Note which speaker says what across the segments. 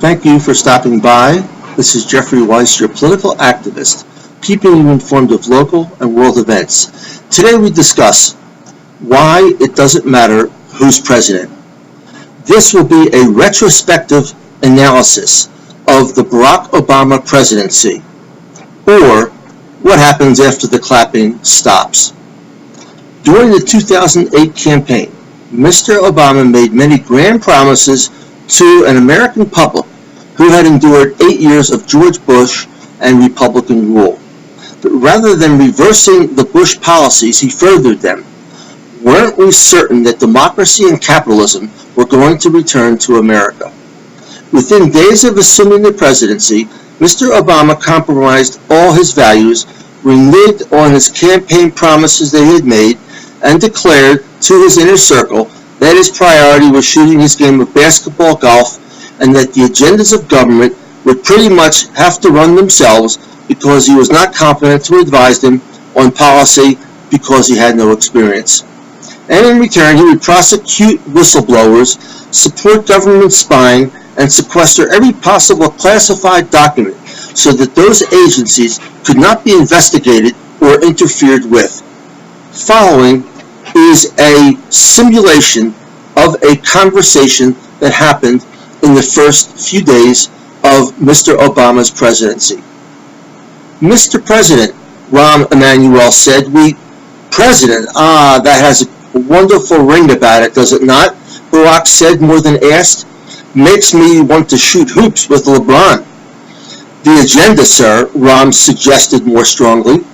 Speaker 1: Thank you for stopping by. This is Jeffrey Weiss, your political activist, keeping you informed of local and world events. Today we discuss why it doesn't matter who's president. This will be a retrospective analysis of the Barack Obama presidency, or what happens after the clapping stops. During the 2008 campaign, Mr. Obama made many grand promises to an American public who had endured 8 years of George Bush and Republican rule. But rather than reversing the Bush policies, he furthered them. Weren't we certain that democracy and capitalism were going to return to America? Within days of assuming the presidency, Mr. Obama compromised all his values, reneged on his campaign promises that he had made, and declared to his inner circle that his priority was shooting his game of basketball, golf, and that the agendas of government would pretty much have to run themselves because he was not competent to advise them on policy because he had no experience. And in return, he would prosecute whistleblowers, support government spying, and sequester every possible classified document so that those agencies could not be investigated or interfered with. Following is a simulation of a conversation that happened in the first few days of Mr. Obama's presidency. Mr. President, Rahm Emanuel said, President, that has a wonderful ring about it, does it not? Barack said, more than asked, makes me want to shoot hoops with LeBron. The agenda, sir, Rahm suggested more strongly.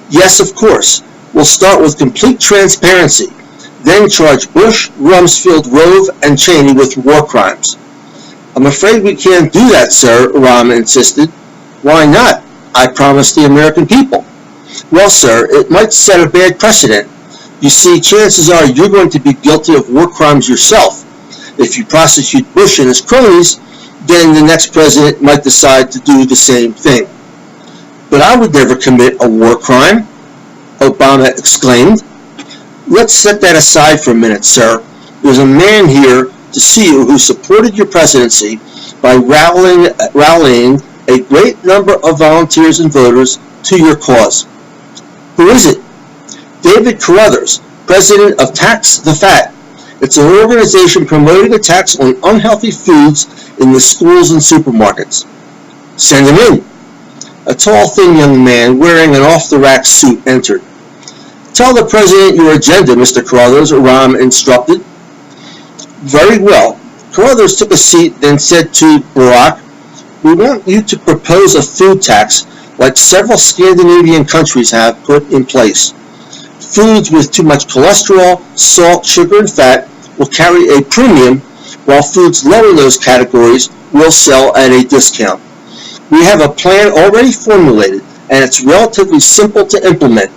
Speaker 1: Yes, of course. We'll start with complete transparency, then charge Bush, Rumsfeld, Rove, and Cheney with war crimes. I'm afraid we can't do that, sir, Rahm insisted. Why not? I promised the American people. Well, sir, it might set a bad precedent. You see, chances are you're going to be guilty of war crimes yourself. If you prosecute Bush and his cronies, then the next president might decide to do the same thing. But I would never commit a war crime, Obama exclaimed. Let's set that aside for a minute, sir. There's a man here to see you who supported your presidency by rallying a great number of volunteers and voters to your cause. Who is it? David Carruthers, president of Tax the Fat. It's an organization promoting a tax on unhealthy foods in the schools and supermarkets. Send him in. A tall, thin young man wearing an off-the-rack suit entered. Tell the president your agenda, Mr. Carruthers, Rahm instructed. Very well. Carruthers took a seat, then said to Barack, we want you to propose a food tax like several Scandinavian countries have put in place. Foods with too much cholesterol, salt, sugar, and fat will carry a premium, while foods lower in those categories will sell at a discount. We have a plan already formulated, and it's relatively simple to implement.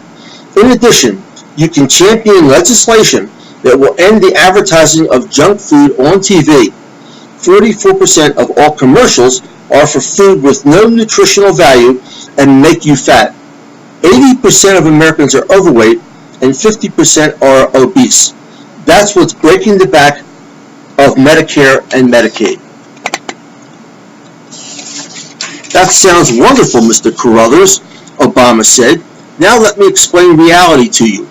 Speaker 1: In addition, you can champion legislation that will end the advertising of junk food on TV. 44% of all commercials are for food with no nutritional value and make you fat. 80% of Americans are overweight and 50% are obese. That's what's breaking the back of Medicare and Medicaid. That sounds wonderful, Mr. Carruthers, Obama said. Now let me explain reality to you.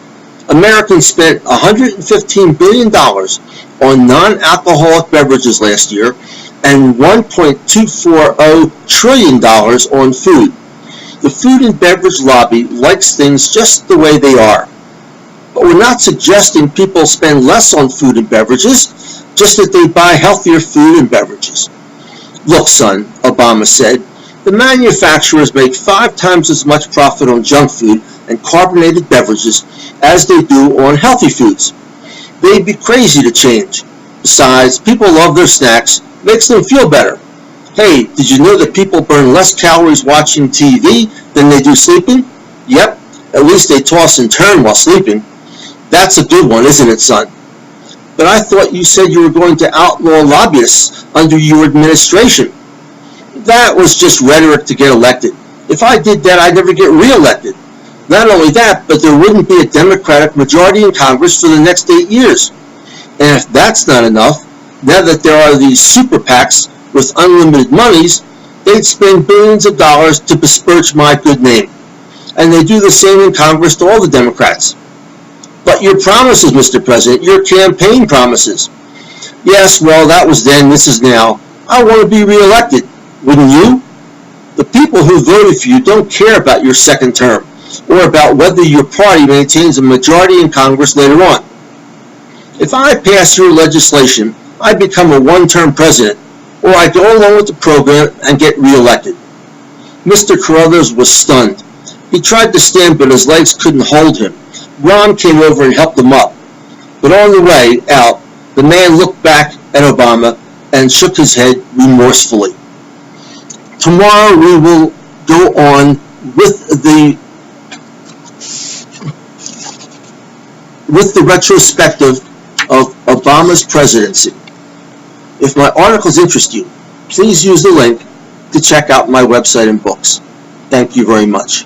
Speaker 1: Americans spent $115 billion on non-alcoholic beverages last year and $1.240 trillion on food. The food and beverage lobby likes things just the way they are. But we're not suggesting people spend less on food and beverages, just that they buy healthier food and beverages. Look, son, Obama said, the manufacturers make 5 times as much profit on junk food and carbonated beverages as they do on healthy foods. They'd be crazy to change. Besides, people love their snacks, makes them feel better. Hey, did you know that people burn less calories watching TV than they do sleeping? Yep, at least they toss and turn while sleeping. That's a good one, isn't it, son? But I thought you said you were going to outlaw lobbyists under your administration. That was just rhetoric to get elected. If I did that, I'd never get reelected. Not only that, but there wouldn't be a Democratic majority in Congress for the next 8 years. And if that's not enough, now that there are these super PACs with unlimited monies, they'd spend billions of dollars to besmirch my good name. And they do the same in Congress to all the Democrats. But your promises, Mr. President, your campaign promises. Yes, well, that was then, this is now. I want to be reelected. Wouldn't you? The people who voted for you don't care about your second term or about whether your party maintains a majority in Congress later on. If I pass your legislation, I become a one-term president, or I go along with the program and get reelected. Mr. Carruthers was stunned. He tried to stand, but his legs couldn't hold him. Ron came over and helped him up. But on the way out, the man looked back at Obama and shook his head remorsefully. Tomorrow we will go on with the retrospective of Obama's presidency. If my articles interest you, please use the link to check out my website and books. Thank you very much.